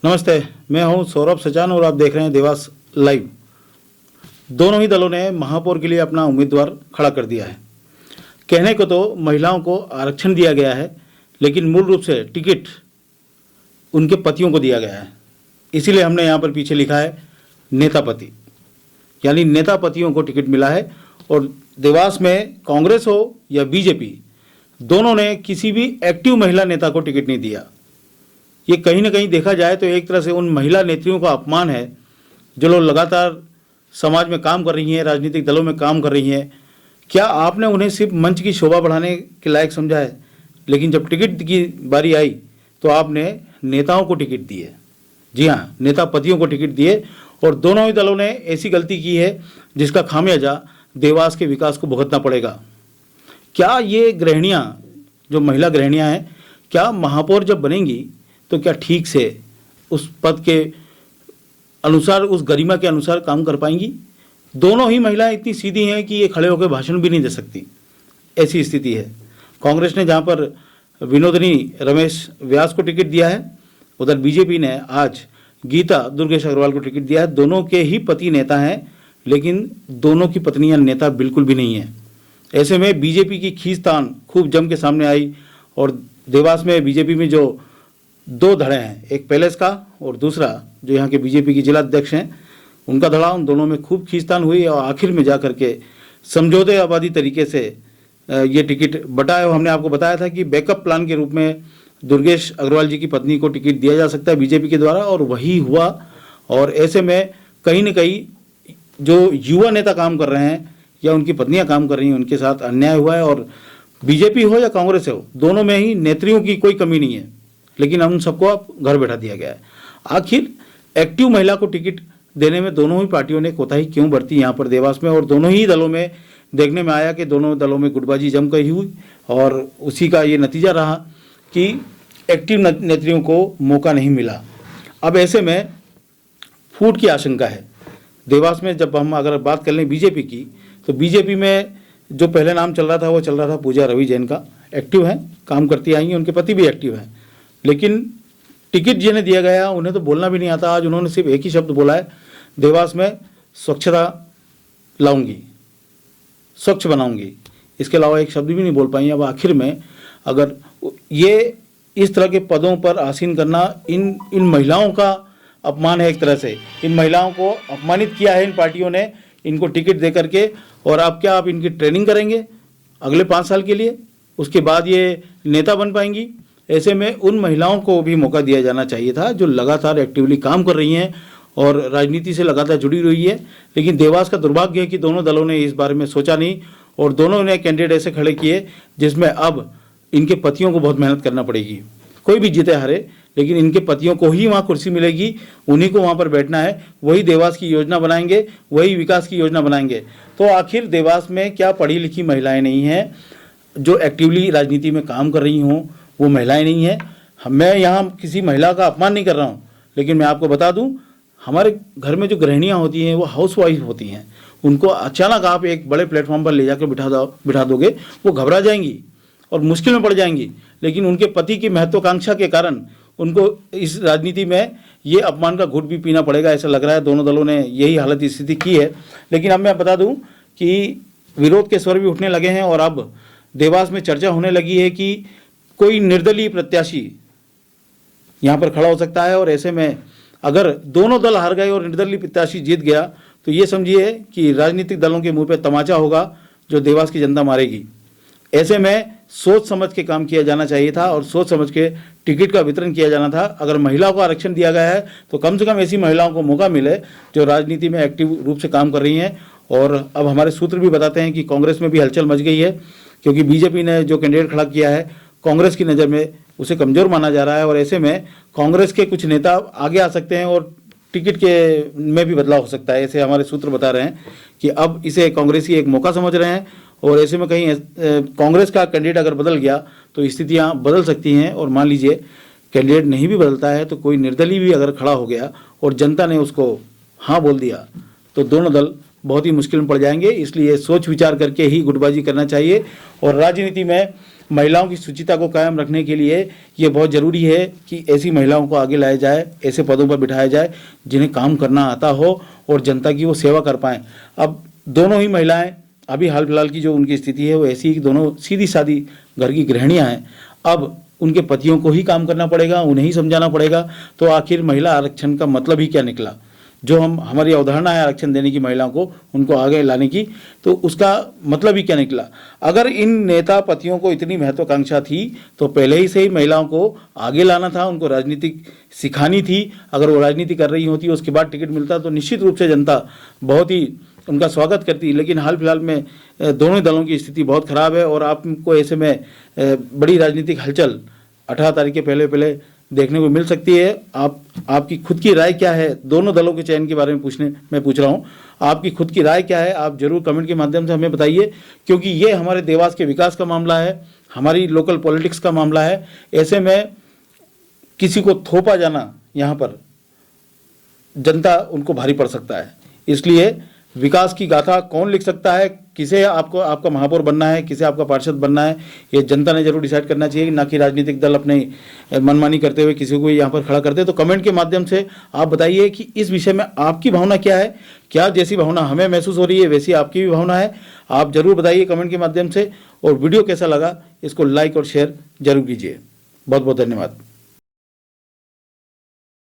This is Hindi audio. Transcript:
नमस्ते, मैं हूं सौरभ सचान और आप देख रहे हैं देवास लाइव। दोनों ही दलों ने महापौर के लिए अपना उम्मीदवार खड़ा कर दिया है। कहने को तो महिलाओं को आरक्षण दिया गया है, लेकिन मूल रूप से टिकट उनके पतियों को दिया गया है। इसीलिए हमने यहाँ पर पीछे लिखा है नेता पति, यानी नेता पतियों को टिकट मिला है। और देवास में कांग्रेस हो या बीजेपी, दोनों ने किसी भी एक्टिव महिला नेता को टिकट नहीं दिया। ये कहीं ना कहीं देखा जाए तो एक तरह से उन महिला नेत्रियों का अपमान है जो लोग लगातार समाज में काम कर रही हैं, राजनीतिक दलों में काम कर रही हैं। क्या आपने उन्हें सिर्फ मंच की शोभा बढ़ाने के लायक समझा है? लेकिन जब टिकट की बारी आई तो आपने नेताओं को टिकट दिए। जी हाँ, नेता पतियों को टिकट दिए। और दोनों ही दलों ने ऐसी गलती की है जिसका खामियाजा देवास के विकास को भुगतना पड़ेगा। क्या ये गृहिणियाँ, जो महिला गृहिणियाँ हैं, क्या महापौर जब बनेंगी तो क्या ठीक से उस पद के अनुसार, उस गरिमा के अनुसार काम कर पाएंगी? दोनों ही महिलाएं इतनी सीधी हैं कि ये खड़े होकर भाषण भी नहीं दे सकती, ऐसी स्थिति है। कांग्रेस ने जहां पर विनोदिनी रमेश व्यास को टिकट दिया है, उधर बीजेपी ने आज गीता दुर्गेश अग्रवाल को टिकट दिया है। दोनों के ही पति नेता हैं, लेकिन दोनों की पत्नियां नेता बिल्कुल भी नहीं है। ऐसे में बीजेपी की खींचतान खूब जम के सामने आई। और देवास में बीजेपी में जो दो धड़े हैं, एक पैलेस का और दूसरा जो यहाँ के बीजेपी के जिला अध्यक्ष हैं, उनका धड़ा, उन दोनों में खूब खींचतान हुई और आखिर में जा करके समझौते आबादी तरीके से ये टिकट बटा है। हमने आपको बताया था कि बैकअप प्लान के रूप में दुर्गेश अग्रवाल जी की पत्नी को टिकट दिया जा सकता है बीजेपी के द्वारा, और वही हुआ। और ऐसे में कहीं न कहीं जो युवा नेता काम कर रहे हैं या उनकी पत्नियां काम कर रही हैं, उनके साथ अन्याय हुआ है। और बीजेपी हो या कांग्रेस हो, दोनों में ही नेत्रियों की कोई कमी नहीं है, लेकिन उन सबको अब घर बैठा दिया गया है। आखिर एक्टिव महिला को टिकट देने में दोनों ही पार्टियों ने कोताही क्यों बरती यहाँ पर देवास में? और दोनों ही दलों में देखने में आया कि दोनों दलों में गुटबाजी जमकर ही हुई, और उसी का ये नतीजा रहा कि एक्टिव नेत्रियों को मौका नहीं मिला। अब ऐसे में फूट की आशंका है देवास में। जब हम अगर बात कर लें बीजेपी की, तो बीजेपी में जो पहले नाम चल रहा था वो चल रहा था पूजा रवि जैन का। एक्टिव हैं, काम करती आई हैं, उनके पति भी एक्टिव हैं, लेकिन टिकट जिन्हें दिया गया उन्हें तो बोलना भी नहीं आता। आज उन्होंने सिर्फ एक ही शब्द बोला है, देवास में स्वच्छता लाऊंगी, स्वच्छ बनाऊंगी। इसके अलावा एक शब्द भी नहीं बोल पाई। अब आखिर में अगर ये इस तरह के पदों पर आसीन करना इन महिलाओं का अपमान है। एक तरह से इन महिलाओं को अपमानित किया है इन पार्टियों ने, इनको टिकट दे करके। और आप क्या, आप इनकी ट्रेनिंग करेंगे अगले 5 साल के लिए? उसके बाद ये नेता बन पाएंगी? ऐसे में उन महिलाओं को भी मौका दिया जाना चाहिए था जो लगातार एक्टिवली काम कर रही हैं और राजनीति से लगातार जुड़ी रही है। लेकिन देवास का दुर्भाग्य है कि दोनों दलों ने इस बारे में सोचा नहीं, और दोनों ने कैंडिडेट ऐसे खड़े किए जिसमें अब इनके पतियों को बहुत मेहनत करना पड़ेगी। कोई भी जीते हारे, लेकिन इनके पतियों को ही वहाँ कुर्सी मिलेगी, उन्हीं को वहाँ पर बैठना है। वही देवास की योजना बनाएंगे, वही विकास की योजना बनाएंगे। तो आखिर देवास में क्या पढ़ी लिखी महिलाएं नहीं हैं जो एक्टिवली राजनीति में काम कर रही हों? वो महिलाएं नहीं हैं। मैं यहाँ किसी महिला का अपमान नहीं कर रहा हूँ, लेकिन मैं आपको बता दूँ, हमारे घर में जो गृहिणियाँ होती हैं वो हाउसवाइफ होती हैं। उनको अचानक आप एक बड़े प्लेटफॉर्म पर ले जाकर बिठा दोगे, वो घबरा जाएंगी और मुश्किल में पड़ जाएंगी। लेकिन उनके पति की महत्वाकांक्षा के कारण उनको इस राजनीति में ये अपमान का घूंट भी पीना पड़ेगा, ऐसा लग रहा है। दोनों दलों ने यही हालत स्थिति की है। लेकिन अब मैं बता दूँ कि विरोध के स्वर भी उठने लगे हैं, और अब देवास में चर्चा होने लगी है कि कोई निर्दलीय प्रत्याशी यहाँ पर खड़ा हो सकता है। और ऐसे में अगर दोनों दल हार गए और निर्दलीय प्रत्याशी जीत गया, तो ये समझिए कि राजनीतिक दलों के मुंह पे तमाचा होगा जो देवास की जनता मारेगी। ऐसे में सोच समझ के काम किया जाना चाहिए था और सोच समझ के टिकट का वितरण किया जाना था। अगर महिलाओं को आरक्षण दिया गया है तो कम से कम ऐसी महिलाओं को मौका मिले जो राजनीति में एक्टिव रूप से काम कर रही हैं। और अब हमारे सूत्र भी बताते हैं कि कांग्रेस में भी हलचल मच गई है, क्योंकि बीजेपी ने जो कैंडिडेट खड़ा किया है कांग्रेस की नज़र में उसे कमज़ोर माना जा रहा है। और ऐसे में कांग्रेस के कुछ नेता आगे आ सकते हैं और टिकट के में भी बदलाव हो सकता है। ऐसे हमारे सूत्र बता रहे हैं कि अब इसे कांग्रेसी एक मौका समझ रहे हैं। और ऐसे में कहीं कांग्रेस का कैंडिडेट अगर बदल गया तो स्थितियां बदल सकती हैं। और मान लीजिए कैंडिडेट नहीं भी बदलता है तो कोई निर्दलीय भी अगर खड़ा हो गया और जनता ने उसको हाँ बोल दिया, तो दोनों दल बहुत ही मुश्किल में पड़ जाएंगे। इसलिए सोच विचार करके ही गुटबाजी करना चाहिए। और राजनीति में महिलाओं की शुचिता को कायम रखने के लिए ये बहुत ज़रूरी है कि ऐसी महिलाओं को आगे लाया जाए, ऐसे पदों पर बिठाया जाए जिन्हें काम करना आता हो और जनता की वो सेवा कर पाएँ। अब दोनों ही महिलाएं, अभी हाल फिलहाल की जो उनकी स्थिति है वो ऐसी है कि दोनों सीधी सादी घर की गृहिणियां हैं। अब उनके पतियों को ही काम करना पड़ेगा, उन्हें ही समझाना पड़ेगा। तो आखिर महिला आरक्षण का मतलब ही क्या निकला? जो हमारी अवधारणा है आरक्षण देने की महिलाओं को, उनको आगे लाने की, तो उसका मतलब ही क्या निकला? अगर इन नेता पतियों को इतनी महत्वाकांक्षा थी तो पहले ही से ही महिलाओं को आगे लाना था, उनको राजनीति सिखानी थी। अगर वो राजनीति कर रही होती, उसके बाद टिकट मिलता तो निश्चित रूप से जनता बहुत ही उनका स्वागत करती। लेकिन हाल फिलहाल में दोनों दलों की स्थिति बहुत खराब है और आपको ऐसे में बड़ी राजनीतिक हलचल 18 तारीख के पहले पहले देखने को मिल सकती है। आपकी खुद की राय क्या है? दोनों दलों के चयन के बारे में मैं पूछ रहा हूँ, आपकी खुद की राय क्या है? आप जरूर कमेंट के माध्यम से हमें बताइए, क्योंकि ये हमारे देवास के विकास का मामला है, हमारी लोकल पॉलिटिक्स का मामला है। ऐसे में किसी को थोपा जाना, यहाँ पर जनता उनको भारी पड़ सकता है। इसलिए विकास की गाथा कौन लिख सकता है, किसे आपका महापौर बनना है, किसे आपका पार्षद बनना है, ये जनता ने जरूर डिसाइड करना चाहिए, ना कि राजनीतिक दल अपने मनमानी करते हुए किसी को यहाँ पर खड़ा करते हैं। तो कमेंट के माध्यम से आप बताइए कि इस विषय में आपकी भावना क्या है? क्या जैसी भावना हमें महसूस हो रही है वैसी आपकी भी भावना है? आप जरूर बताइए कमेंट के माध्यम से। और वीडियो कैसा लगा इसको लाइक और शेयर जरूर कीजिए। बहुत बहुत धन्यवाद।